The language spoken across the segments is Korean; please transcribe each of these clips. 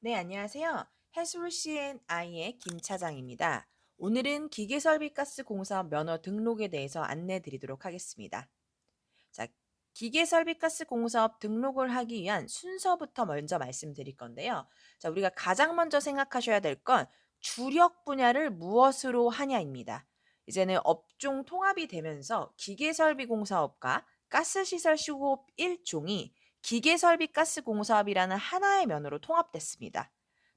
네, 안녕하세요. 해수로 C&I의 김 차장입니다. 오늘은 기계설비가스공사업 면허 등록에 대해서 안내 드리도록 하겠습니다. 자, 기계설비가스공사업 등록을 하기 위한 순서부터 먼저 말씀드릴 건데요. 자, 우리가 가장 먼저 생각하셔야 될 건 주력 분야를 무엇으로 하냐입니다. 이제는 업종 통합이 되면서 기계설비공사업과 가스시설시공업 1종이 기계설비가스공사업이라는 하나의 면허로 통합됐습니다.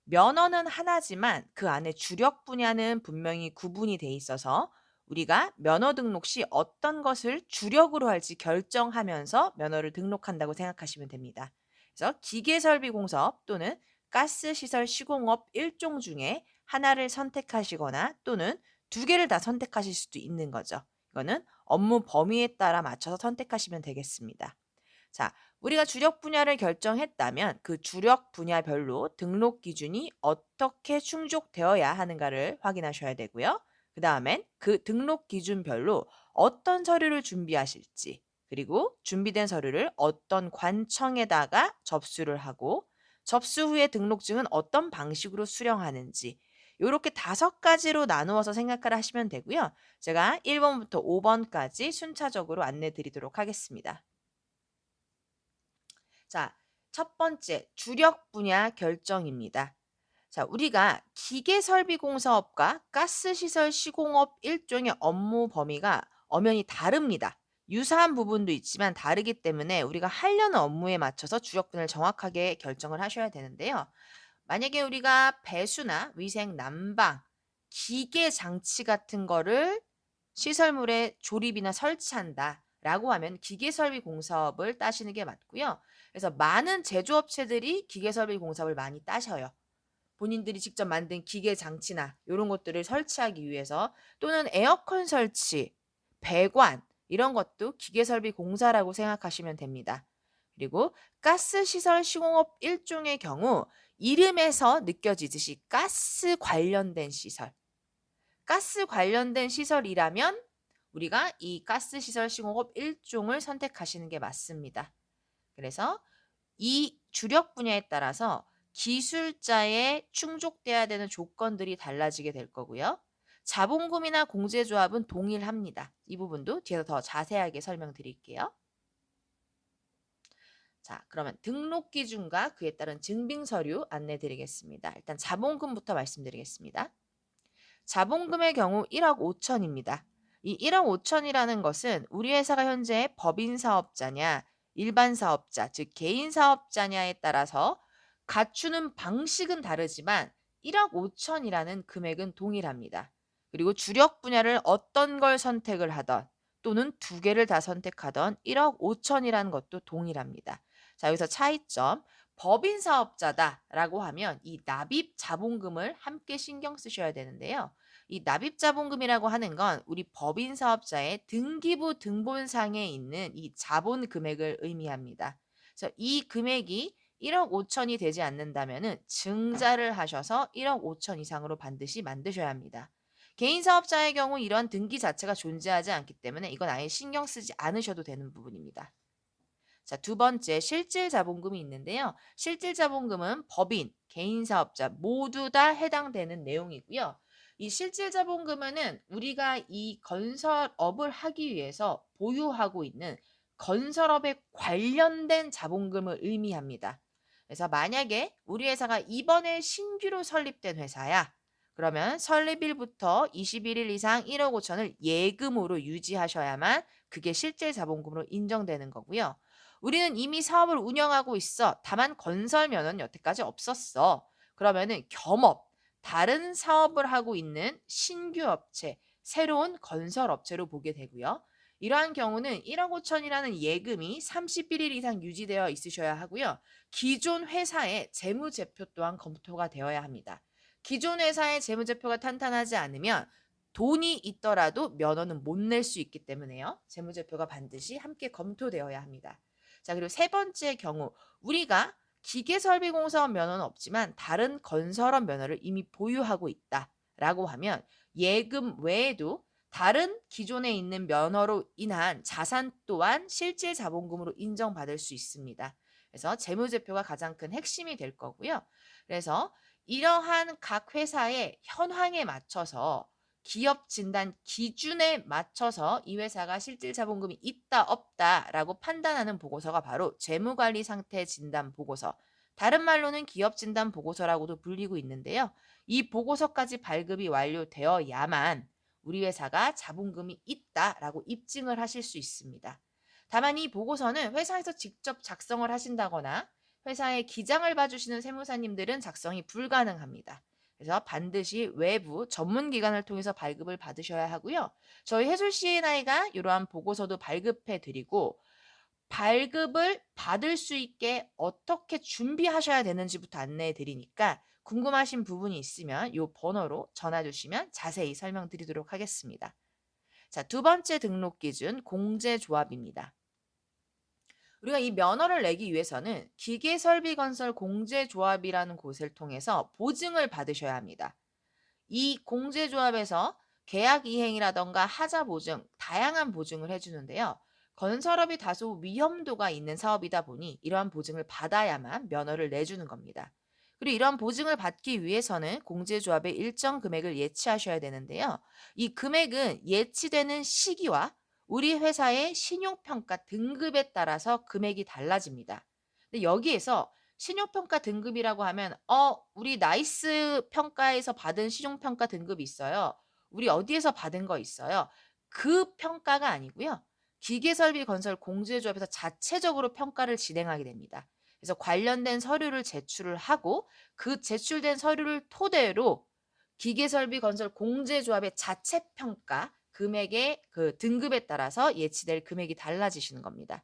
면허는 하나지만 그 안에 주력 분야는 분명히 구분이 돼 있어서 우리가 면허 등록 시 어떤 것을 주력으로 할지 결정하면서 면허를 등록한다고 생각하시면 됩니다. 그래서 기계설비공사업 또는 가스시설 시공업 1종 중에 하나를 선택하시거나 또는 두 개를 다 선택하실 수도 있는 거죠. 이거는 업무 범위에 따라 맞춰서 선택하시면 되겠습니다. 자, 우리가 주력 분야를 결정했다면 그 주력 분야별로 등록 기준이 어떻게 충족되어야 하는가를 확인하셔야 되고요. 그다음엔 그 등록 기준별로 어떤 서류를 준비하실지, 그리고 준비된 서류를 어떤 관청에다가 접수를 하고 접수 후에 등록증은 어떤 방식으로 수령하는지 요렇게 5가지로 나누어서 생각을 하시면 되고요. 제가 1번부터 5번까지 순차적으로 안내 드리도록 하겠습니다. 자, 첫 번째 주력 분야 결정입니다. 자, 우리가 기계설비공사업과 가스시설 시공업 일종의 업무 범위가 엄연히 다릅니다. 유사한 부분도 있지만 다르기 때문에 우리가 하려는 업무에 맞춰서 주력 분야를 정확하게 결정을 하셔야 되는데요. 만약에 우리가 배수나 위생, 난방, 기계 장치 같은 거를 시설물에 조립이나 설치한다라고 하면 기계설비 공사업을 따시는 게 맞고요. 그래서 많은 제조업체들이 기계설비 공사업을 많이 따셔요. 본인들이 직접 만든 기계 장치나 이런 것들을 설치하기 위해서 또는 에어컨 설치, 배관 이런 것도 기계설비 공사라고 생각하시면 됩니다. 그리고 가스시설 시공업 일종의 경우 이름에서 느껴지듯이 가스 관련된 시설, 가스 관련된 시설이라면 우리가 이 가스시설 시공업 1종을 선택하시는 게 맞습니다. 그래서 이 주력 분야에 따라서 기술자에 충족돼야 되는 조건들이 달라지게 될 거고요. 자본금이나 공제조합은 동일합니다. 이 부분도 뒤에서 더 자세하게 설명드릴게요. 자, 그러면 등록 기준과 그에 따른 증빙 서류 안내 드리겠습니다. 일단 자본금부터 말씀드리겠습니다. 자본금의 경우 1억 5천입니다. 이 1억 5천이라는 것은 우리 회사가 현재 법인 사업자냐, 일반 사업자, 즉 개인 사업자냐에 따라서 갖추는 방식은 다르지만 1억 5천이라는 금액은 동일합니다. 그리고 주력 분야를 어떤 걸 선택을 하던 또는 두 개를 다 선택하던 1억 5천이라는 것도 동일합니다. 자, 여기서 차이점. 법인 사업자다라고 하면 이 납입 자본금을 함께 신경 쓰셔야 되는데요. 이 납입 자본금이라고 하는 건 우리 법인 사업자의 등기부 등본상에 있는 이 자본 금액을 의미합니다. 그래서 이 금액이 1억 5천이 되지 않는다면은 증자를 하셔서 1억 5천 이상으로 반드시 만드셔야 합니다. 개인 사업자의 경우 이런 등기 자체가 존재하지 않기 때문에 이건 아예 신경 쓰지 않으셔도 되는 부분입니다. 자, 두 번째 실질 자본금이 있는데요. 실질 자본금은 법인, 개인 사업자 모두 다 해당되는 내용이고요. 이 실질 자본금은 우리가 이 건설업을 하기 위해서 보유하고 있는 건설업에 관련된 자본금을 의미합니다. 그래서 만약에 우리 회사가 이번에 신규로 설립된 회사야. 그러면 설립일부터 21일 이상 1억 5천을 예금으로 유지하셔야만 그게 실질 자본금으로 인정되는 거고요. 우리는 이미 사업을 운영하고 있어. 다만 건설 면허는 여태까지 없었어. 그러면은 겸업, 다른 사업을 하고 있는 신규 업체, 새로운 건설 업체로 보게 되고요. 이러한 경우는 1억 5천이라는 예금이 31일 이상 유지되어 있으셔야 하고요. 기존 회사의 재무제표 또한 검토가 되어야 합니다. 기존 회사의 재무제표가 탄탄하지 않으면 돈이 있더라도 면허는 못 낼 수 있기 때문에요. 재무제표가 반드시 함께 검토되어야 합니다. 자, 그리고 세 번째 경우 우리가 기계설비공사업 면허는 없지만 다른 건설업 면허를 이미 보유하고 있다. 라고 하면 예금 외에도 다른 기존에 있는 면허로 인한 자산 또한 실질 자본금으로 인정받을 수 있습니다. 그래서 재무제표가 가장 큰 핵심이 될 거고요. 그래서 이러한 각 회사의 현황에 맞춰서 기업 진단 기준에 맞춰서 이 회사가 실질 자본금이 있다 없다라고 판단하는 보고서가 바로 재무관리 상태 진단 보고서, 다른 말로는 기업 진단 보고서라고도 불리고 있는데요. 이 보고서까지 발급이 완료되어야만 우리 회사가 자본금이 있다라고 입증을 하실 수 있습니다. 다만 이 보고서는 회사에서 직접 작성을 하신다거나 회사의 기장을 봐주시는 세무사님들은 작성이 불가능합니다. 그래서 반드시 외부 전문기관을 통해서 발급을 받으셔야 하고요. 저희 해솔 C&I가 이러한 보고서도 발급해 드리고 발급을 받을 수 있게 어떻게 준비하셔야 되는지부터 안내해 드리니까 궁금하신 부분이 있으면 이 번호로 전화 주시면 자세히 설명드리도록 하겠습니다. 자, 두 번째 등록 기준 공제조합입니다. 우리가 이 면허를 내기 위해서는 기계설비건설 공제조합이라는 곳을 통해서 보증을 받으셔야 합니다. 이 공제조합에서 계약 이행이라던가 하자 보증, 다양한 보증을 해주는데요. 건설업이 다소 위험도가 있는 사업이다 보니 이러한 보증을 받아야만 면허를 내주는 겁니다. 그리고 이러한 보증을 받기 위해서는 공제조합의 일정 금액을 예치하셔야 되는데요. 이 금액은 예치되는 시기와 우리 회사의 신용평가 등급에 따라서 금액이 달라집니다. 근데 여기에서 신용평가 등급이라고 하면 우리 나이스 평가에서 받은 신용평가 등급이 있어요. 우리 어디에서 받은 거 있어요. 그 평가가 아니고요. 기계설비건설 공제조합에서 자체적으로 평가를 진행하게 됩니다. 그래서 관련된 서류를 제출을 하고 그 제출된 서류를 토대로 기계설비건설 공제조합의 자체 평가 금액의 그 등급에 따라서 예치될 금액이 달라지시는 겁니다.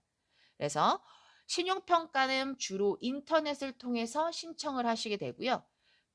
그래서 신용평가는 주로 인터넷을 통해서 신청을 하시게 되고요.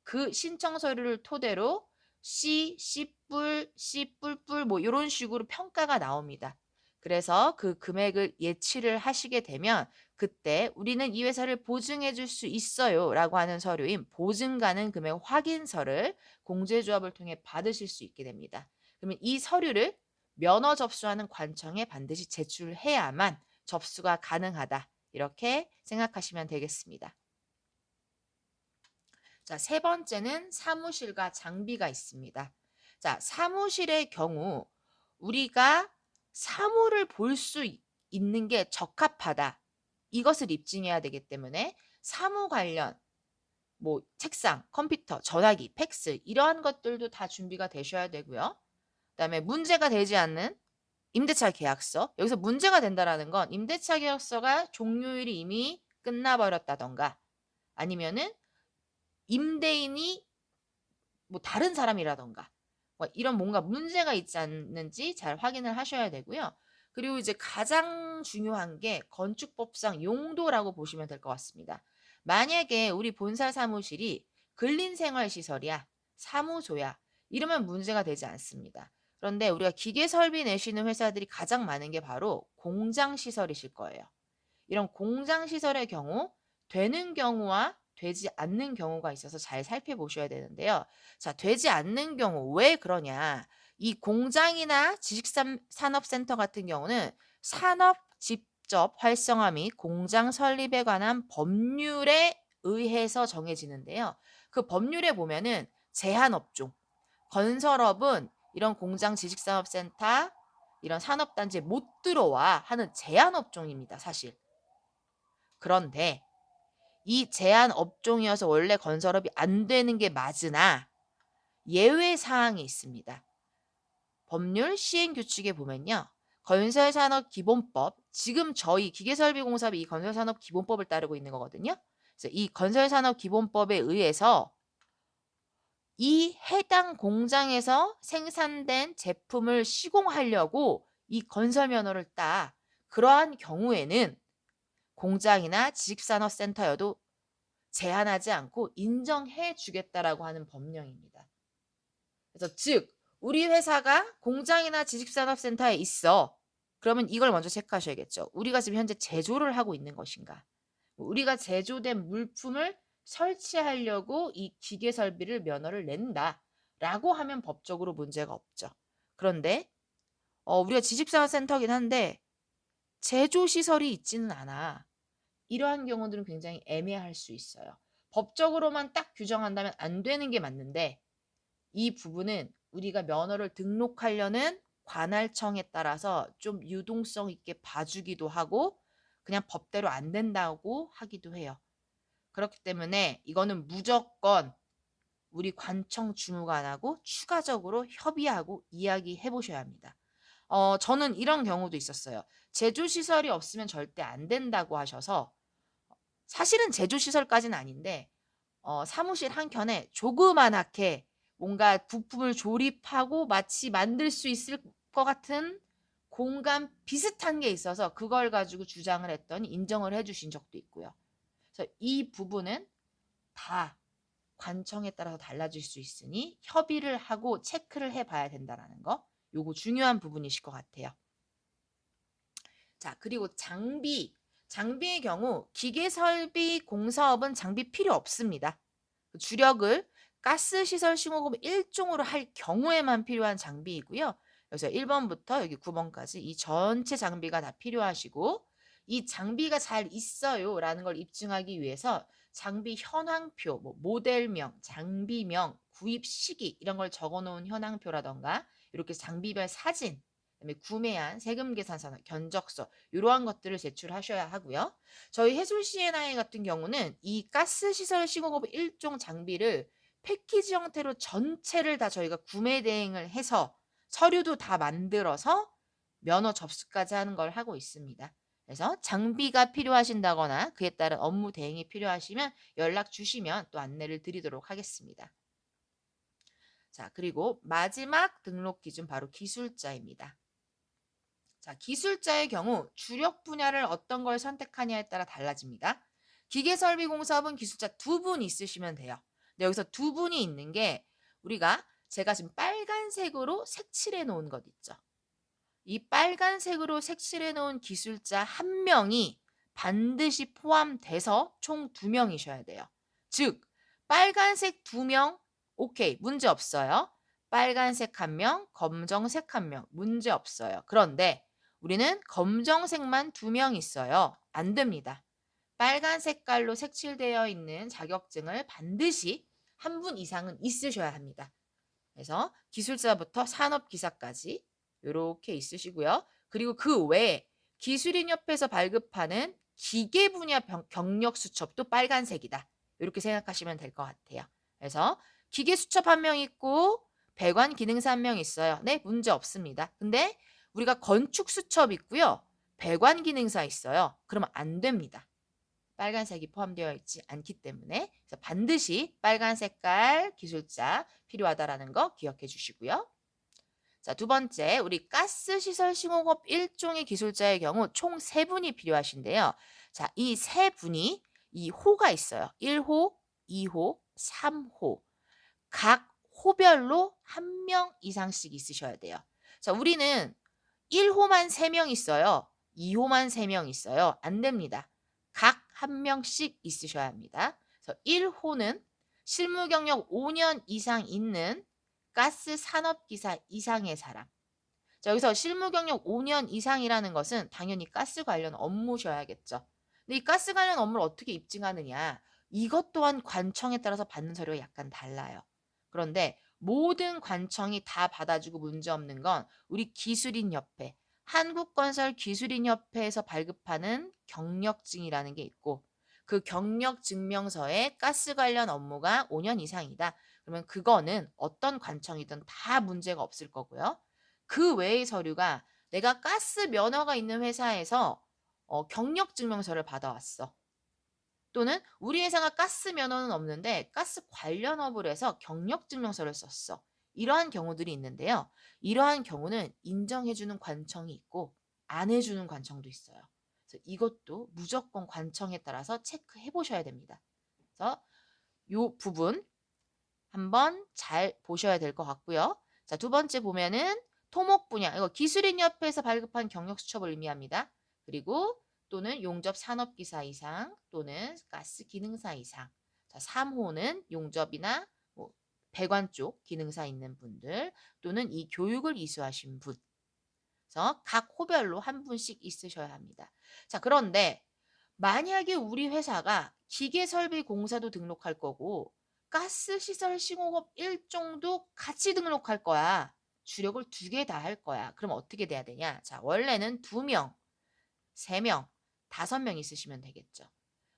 그 신청 서류를 토대로 C, C뿔, C뿔뿔 뭐 이런 식으로 평가가 나옵니다. 그래서 그 금액을 예치를 하시게 되면 그때 우리는 이 회사를 보증해 줄 수 있어요 라고 하는 서류인 보증 가능 금액 확인서를 공제조합을 통해 받으실 수 있게 됩니다. 그러면 이 서류를 면허 접수하는 관청에 반드시 제출해야만 접수가 가능하다. 이렇게 생각하시면 되겠습니다. 자, 세 번째는 사무실과 장비가 있습니다. 자, 사무실의 경우 우리가 사무를 볼 수 있는 게 적합하다. 이것을 입증해야 되기 때문에 사무 관련 뭐 책상, 컴퓨터, 전화기, 팩스 이러한 것들도 다 준비가 되셔야 되고요. 그다음에 문제가 되지 않는 임대차 계약서. 여기서 문제가 된다라는 건 임대차 계약서가 종료일이 이미 끝나버렸다던가 아니면은 임대인이 뭐 다른 사람이라던가 뭐 이런 뭔가 문제가 있지 않는지 잘 확인을 하셔야 되고요. 그리고 이제 가장 중요한 게 건축법상 용도라고 보시면 될 것 같습니다. 만약에 우리 본사 사무실이 근린생활시설이야, 사무소야, 이러면 문제가 되지 않습니다. 그런데 우리가 기계설비 내시는 회사들이 가장 많은 게 바로 공장시설이실 거예요. 이런 공장시설의 경우 되는 경우와 되지 않는 경우가 있어서 잘 살펴보셔야 되는데요. 자, 되지 않는 경우 왜 그러냐? 이 공장이나 지식산업센터 같은 경우는 산업 직접 활성화 및 공장 설립에 관한 법률에 의해서 정해지는데요. 그 법률에 보면은 제한업종, 건설업은 이런 공장 지식산업센터, 이런 산업단지에 못 들어와 하는 제한업종입니다, 사실. 그런데 이 제한 업종이어서 원래 건설업이 안 되는 게 맞으나 예외 사항이 있습니다. 법률 시행 규칙에 보면요. 건설산업기본법, 지금 저희 기계설비공사업이 이 건설산업기본법을 따르고 있는 거거든요. 그래서 이 건설산업기본법에 의해서 이 해당 공장에서 생산된 제품을 시공하려고 이 건설면허를 따 그러한 경우에는 공장이나 지식산업센터여도 제한하지 않고 인정해 주겠다라고 하는 법령입니다. 그래서 즉 우리 회사가 공장이나 지식산업센터에 있어. 그러면 이걸 먼저 체크하셔야겠죠. 우리가 지금 현재 제조를 하고 있는 것인가? 우리가 제조된 물품을 설치하려고 이 기계 설비를 면허를 낸다. 라고 하면 법적으로 문제가 없죠. 그런데 우리가 지식생활센터긴 한데 제조시설이 있지는 않아. 이러한 경우들은 굉장히 애매할 수 있어요. 법적으로만 딱 규정한다면 안 되는 게 맞는데 이 부분은 우리가 면허를 등록하려는 관할청에 따라서 좀 유동성 있게 봐주기도 하고 그냥 법대로 안 된다고 하기도 해요. 그렇기 때문에 이거는 무조건 우리 관청 주무관하고 추가적으로 협의하고 이야기해 보셔야 합니다. 저는 이런 경우도 있었어요. 제조시설이 없으면 절대 안 된다고 하셔서 사실은 제조시설까지는 아닌데 사무실 한켠에 조그만하게 뭔가 부품을 조립하고 마치 만들 수 있을 것 같은 공간 비슷한 게 있어서 그걸 가지고 주장을 했더니 인정을 해주신 적도 있고요. 그래서 이 부분은 다 관청에 따라서 달라질 수 있으니 협의를 하고 체크를 해봐야 된다는 거. 요거 중요한 부분이실 것 같아요. 자, 그리고 장비의 경우 기계설비 공사업은 장비 필요 없습니다. 주력을 가스시설신고급 1종으로 할 경우에만 필요한 장비이고요. 그래서 1번부터 여기 9번까지 이 전체 장비가 다 필요하시고 이 장비가 잘 있어요 라는 걸 입증하기 위해서 장비 현황표, 모델명, 장비명, 구입 시기 이런 걸 적어놓은 현황표라던가 이렇게 장비별 사진, 그다음에 구매한 세금 계산서, 견적서 이러한 것들을 제출하셔야 하고요. 저희 해솔 C&I 같은 경우는 이 가스시설 시공업 1종 장비를 패키지 형태로 전체를 다 저희가 구매 대행을 해서 서류도 다 만들어서 면허 접수까지 하는 걸 하고 있습니다. 그래서 장비가 필요하신다거나 그에 따른 업무 대행이 필요하시면 연락 주시면 또 안내를 드리도록 하겠습니다. 자, 그리고 마지막 등록 기준 바로 기술자입니다. 자, 기술자의 경우 주력 분야를 어떤 걸 선택하냐에 따라 달라집니다. 기계설비공사업은 기술자 2분 있으시면 돼요. 근데 여기서 2분이 있는 게 제가 지금 빨간색으로 색칠해 놓은 것 있죠. 이 빨간색으로 색칠해 놓은 기술자 1명이 반드시 포함돼서 총 2명이셔야 돼요. 즉 빨간색 2명 오케이 문제 없어요. 빨간색 1명, 검정색 1명 문제 없어요. 그런데 우리는 검정색만 2명 있어요. 안 됩니다. 빨간 색깔로 색칠되어 있는 자격증을 반드시 한 분 이상은 있으셔야 합니다. 그래서 기술자부터 산업기사까지 이렇게 있으시고요. 그리고 그 외에 기술인협회에서 발급하는 기계 분야 경력 수첩도 빨간색이다. 이렇게 생각하시면 될 것 같아요. 그래서 기계 수첩 1명 있고 배관 기능사 1명 있어요. 네, 문제 없습니다. 근데 우리가 건축 수첩 있고요. 배관 기능사 있어요. 그러면 안 됩니다. 빨간색이 포함되어 있지 않기 때문에 그래서 반드시 빨간 색깔 기술자 필요하다라는 거 기억해 주시고요. 자, 두 번째, 우리 가스시설 시공업 1종의 기술자의 경우 총 3분이 필요하신데요. 자, 이 3분이 이 호가 있어요. 1호, 2호, 3호. 각 호별로 1명 이상씩 있으셔야 돼요. 자, 우리는 1호만 3명 있어요. 2호만 3명 있어요. 안 됩니다. 각 1명씩 있으셔야 합니다. 그래서 1호는 실무 경력 5년 이상 있는 가스 산업기사 이상의 사람. 자, 여기서 실무 경력 5년 이상이라는 것은 당연히 가스 관련 업무셔야겠죠. 근데 이 가스 관련 업무를 어떻게 입증하느냐? 이것 또한 관청에 따라서 받는 서류가 약간 달라요. 그런데 모든 관청이 다 받아주고 문제없는 건 우리 기술인협회, 한국건설기술인협회에서 발급하는 경력증이라는 게 있고 그 경력증명서에 가스 관련 업무가 5년 이상이다. 그러면 그거는 어떤 관청이든 다 문제가 없을 거고요. 그 외의 서류가 내가 가스 면허가 있는 회사에서 경력증명서를 받아왔어. 또는 우리 회사가 가스 면허는 없는데 가스 관련업을 해서 경력증명서를 썼어. 이러한 경우들이 있는데요. 이러한 경우는 인정해주는 관청이 있고 안 해주는 관청도 있어요. 그래서 이것도 무조건 관청에 따라서 체크해 보셔야 됩니다. 그래서 이 부분 한번 잘 보셔야 될 것 같고요. 자, 두 번째 보면은 토목 분야, 이거 기술인협회에서 발급한 경력 수첩을 의미합니다. 그리고 또는 용접 산업기사 이상 또는 가스 기능사 이상. 자, 3호는 용접이나 배관 쪽 기능사 있는 분들 또는 이 교육을 이수하신 분. 그래서 각 호별로 한 분씩 있으셔야 합니다. 자, 그런데 만약에 우리 회사가 기계설비공사도 등록할 거고 가스시설시공업 1종도 같이 등록할 거야. 주력을 2개 다 할 거야. 그럼 어떻게 돼야 되냐? 자, 원래는 2명, 3명, 5명 있으시면 되겠죠.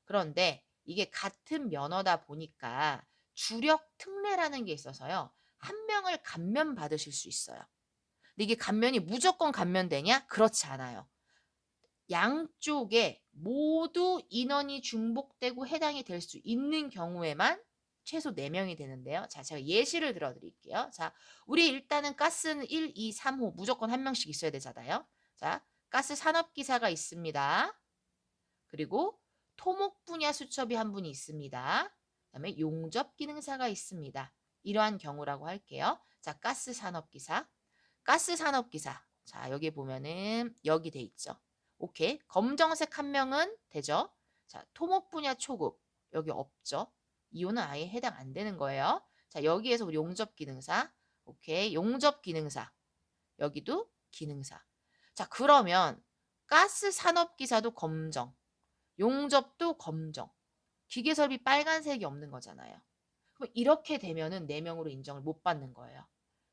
그런데 이게 같은 면허다 보니까 주력 특례라는 게 있어서요. 한 명을 감면 받으실 수 있어요. 근데 이게 감면이 무조건 감면되냐? 그렇지 않아요. 양쪽에 모두 인원이 중복되고 해당이 될 수 있는 경우에만 최소 4명이 되는데요. 자, 제가 예시를 들어드릴게요. 자, 우리 일단은 가스는 1, 2, 3호 무조건 한 명씩 있어야 되잖아요. 자, 가스 산업기사가 있습니다. 그리고 토목 분야 수첩이 한 분이 있습니다. 그다음에 용접 기능사가 있습니다. 이러한 경우라고 할게요. 자, 가스 산업기사. 가스 산업기사. 자, 여기 보면은 여기 돼 있죠. 오케이. 검정색 한 명은 되죠. 자, 토목 분야 초급. 여기 없죠. 이호는 아예 해당 안 되는 거예요. 자, 여기에서 우리 용접 기능사. 오케이. 용접 기능사. 여기도 기능사. 자, 그러면 가스 산업기사도 검정. 용접도 검정. 기계설비 빨간색이 없는 거잖아요. 그럼 이렇게 되면은 4명으로 인정을 못 받는 거예요.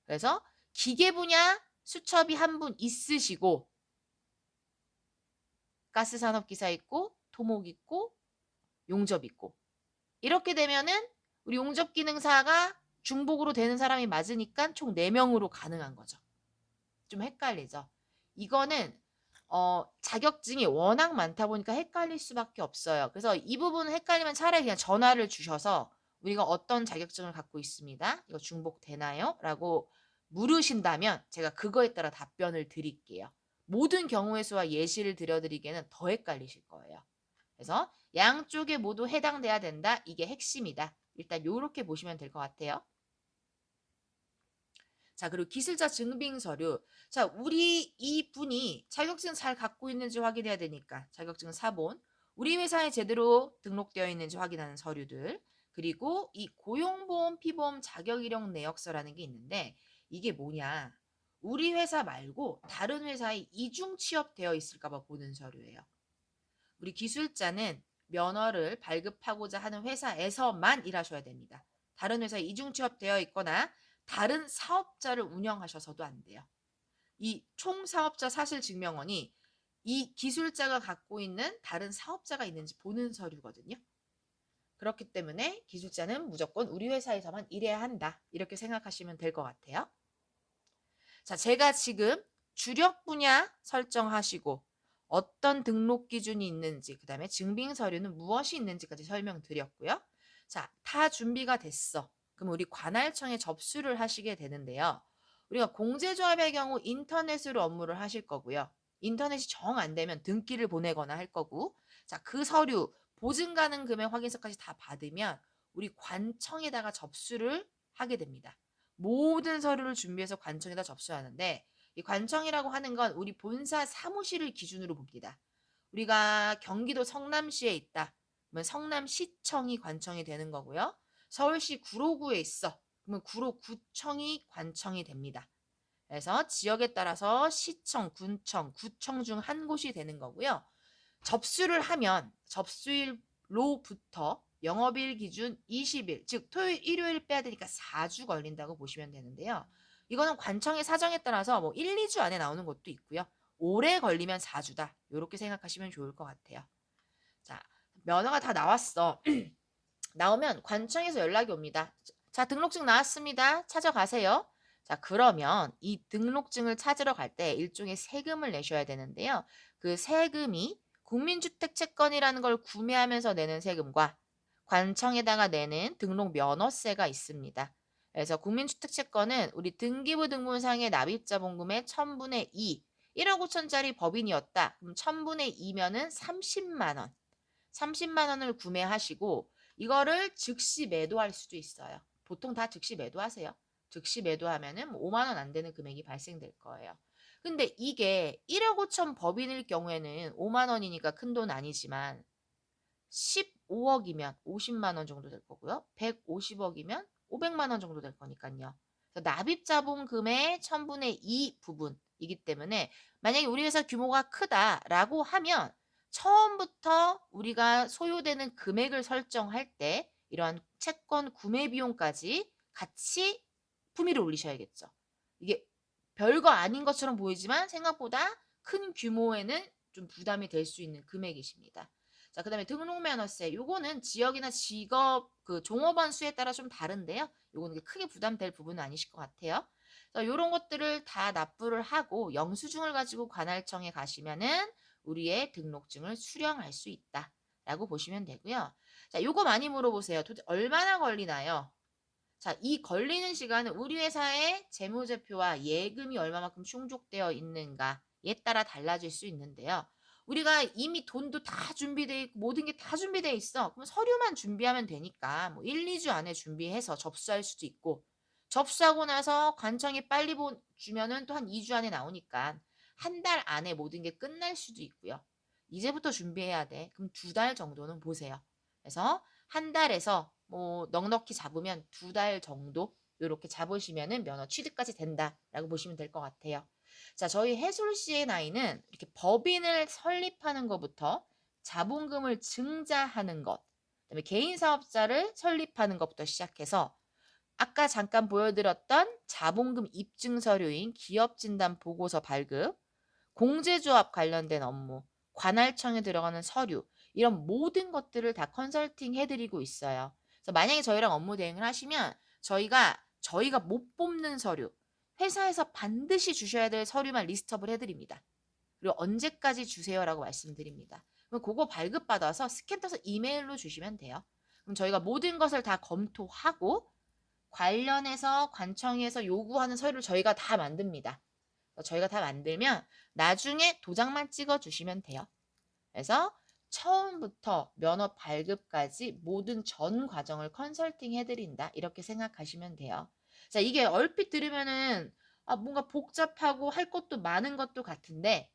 그래서 기계 분야 수첩이 한 분 있으시고 가스 산업 기사 있고 토목 있고 용접 있고 이렇게 되면은 우리 용접 기능사가 중복으로 되는 사람이 맞으니까 총 4명으로 가능한 거죠. 좀 헷갈리죠. 이거는 자격증이 워낙 많다 보니까 헷갈릴 수밖에 없어요. 그래서 이 부분은 헷갈리면 차라리 그냥 전화를 주셔서 우리가 어떤 자격증을 갖고 있습니다. 이거 중복되나요? 라고 물으신다면 제가 그거에 따라 답변을 드릴게요. 모든 경우의 수와 예시를 들려드리기에는 더 헷갈리실 거예요. 그래서 양쪽에 모두 해당돼야 된다. 이게 핵심이다. 일단 이렇게 보시면 될 것 같아요. 자, 그리고 기술자 증빙 서류. 자, 우리 이분이 자격증 잘 갖고 있는지 확인해야 되니까 자격증 사본, 우리 회사에 제대로 등록되어 있는지 확인하는 서류들, 그리고 이 고용보험 피보험 자격 이력 내역서라는 게 있는데 이게 뭐냐? 우리 회사 말고 다른 회사에 이중 취업되어 있을까 봐 보는 서류예요. 우리 기술자는 면허를 발급하고자 하는 회사에서만 일하셔야 됩니다. 다른 회사에 이중 취업되어 있거나 다른 사업자를 운영하셔서도 안 돼요. 이 총사업자 사실증명원이 이 기술자가 갖고 있는 다른 사업자가 있는지 보는 서류거든요. 그렇기 때문에 기술자는 무조건 우리 회사에서만 일해야 한다. 이렇게 생각하시면 될 것 같아요. 자, 제가 지금 주력 분야 설정하시고 어떤 등록 기준이 있는지, 그 다음에 증빙 서류는 무엇이 있는지까지 설명드렸고요. 자, 다 준비가 됐어. 그럼 우리 관할청에 접수를 하시게 되는데요. 우리가 공제조합의 경우 인터넷으로 업무를 하실 거고요. 인터넷이 정 안 되면 등기를 보내거나 할 거고, 자, 그 서류, 보증 가능 금액 확인서까지 다 받으면 우리 관청에다가 접수를 하게 됩니다. 모든 서류를 준비해서 관청에다 접수하는데 이 관청이라고 하는 건 우리 본사 사무실을 기준으로 봅니다. 우리가 경기도 성남시에 있다. 그러면 성남시청이 관청이 되는 거고요. 서울시 구로구에 있어. 그러면 구로구청이 관청이 됩니다. 그래서 지역에 따라서 시청, 군청, 구청 중 한 곳이 되는 거고요. 접수를 하면 접수일로부터 영업일 기준 20일, 즉 토요일, 일요일 빼야 되니까 4주 걸린다고 보시면 되는데요. 이거는 관청의 사정에 따라서 뭐 1, 2주 안에 나오는 것도 있고요. 오래 걸리면 4주다. 이렇게 생각하시면 좋을 것 같아요. 자, 면허가 다 나왔어. 나오면 관청에서 연락이 옵니다. 자, 등록증 나왔습니다. 찾아가세요. 자, 그러면 이 등록증을 찾으러 갈 때 일종의 세금을 내셔야 되는데요. 그 세금이 국민주택 채권이라는 걸 구매하면서 내는 세금과 관청에다가 내는 등록 면허세가 있습니다. 그래서 국민주택 채권은 우리 등기부 등본상의 납입자 본금의 1000분의 2, 1억 5천짜리 법인이었다. 그럼 1000분의 2면은 30만 원. 30만 원을 구매하시고 이거를 즉시 매도할 수도 있어요. 보통 다 즉시 매도하세요. 즉시 매도하면은 5만 원 안 되는 금액이 발생될 거예요. 근데 이게 1억 5천 법인일 경우에는 5만 원이니까 큰 돈 아니지만 15억이면 50만 원 정도 될 거고요. 150억이면 500만 원 정도 될 거니까요. 납입 자본금의 1000분의 2 부분이기 때문에 만약에 우리 회사 규모가 크다라고 하면 처음부터 우리가 소요되는 금액을 설정할 때 이러한 채권 구매 비용까지 같이 품위를 올리셔야겠죠. 이게 별거 아닌 것처럼 보이지만 생각보다 큰 규모에는 좀 부담이 될 수 있는 금액이십니다. 자, 그다음에 등록면허세. 요거는 지역이나 직업 그 종업원 수에 따라 좀 다른데요. 요거는 크게 부담될 부분은 아니실 것 같아요. 요런 것들을 다 납부를 하고 영수증을 가지고 관할청에 가시면은 우리의 등록증을 수령할 수 있다라고 보시면 되고요. 자, 요거 많이 물어보세요. 도대체 얼마나 걸리나요? 자, 이 걸리는 시간은 우리 회사의 재무제표와 예금이 얼마만큼 충족되어 있는가에 따라 달라질 수 있는데요. 우리가 이미 돈도 다 준비되어 있고 모든 게 다 준비되어 있어. 그럼 서류만 준비하면 되니까 뭐 1, 2주 안에 준비해서 접수할 수도 있고 접수하고 나서 관청이 빨리 주면은 또 한 2주 안에 나오니까 한 달 안에 모든 게 끝날 수도 있고요. 이제부터 준비해야 돼. 그럼 2달 정도는 보세요. 그래서 한 달에서 뭐 넉넉히 잡으면 2달 정도 이렇게 잡으시면은 면허 취득까지 된다라고 보시면 될 것 같아요. 자, 저희 해솔 C&I는 이렇게 법인을 설립하는 것부터 자본금을 증자하는 것, 그다음에 개인 사업자를 설립하는 것부터 시작해서 아까 잠깐 보여드렸던 자본금 입증 서류인 기업진단 보고서 발급, 공제조합 관련된 업무, 관할청에 들어가는 서류, 이런 모든 것들을 다 컨설팅 해드리고 있어요. 그래서 만약에 저희랑 업무 대행을 하시면 저희가 못 뽑는 서류, 회사에서 반드시 주셔야 될 서류만 리스트업을 해드립니다. 그리고 언제까지 주세요라고 말씀드립니다. 그럼 그거 발급받아서 스캔 떠서 이메일로 주시면 돼요. 그럼 저희가 모든 것을 다 검토하고 관련해서 관청에서 요구하는 서류를 저희가 다 만듭니다. 저희가 다 만들면 나중에 도장만 찍어 주시면 돼요. 그래서 처음부터 면허 발급까지 모든 전 과정을 컨설팅 해드린다. 이렇게 생각하시면 돼요. 자, 이게 얼핏 들으면은 뭔가 복잡하고 할 것도 많은 것도 같은데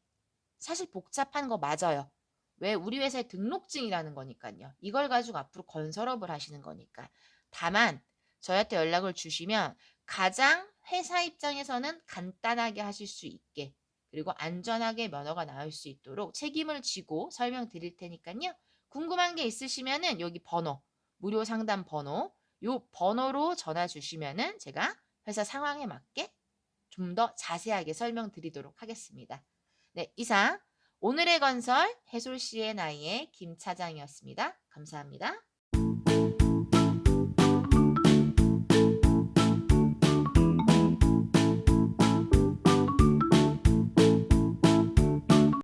사실 복잡한 거 맞아요. 왜? 우리 회사의 등록증이라는 거니까요. 이걸 가지고 앞으로 건설업을 하시는 거니까. 다만 저희한테 연락을 주시면 가장 회사 입장에서는 간단하게 하실 수 있게 그리고 안전하게 면허가 나올 수 있도록 책임을 지고 설명드릴 테니까요. 궁금한 게 있으시면은 여기 번호, 무료 상담 번호, 요 번호로 전화 주시면은 제가 회사 상황에 맞게 좀 더 자세하게 설명드리도록 하겠습니다. 네, 이상 오늘의 건설 해솔 C&I의 김 차장이었습니다. 감사합니다.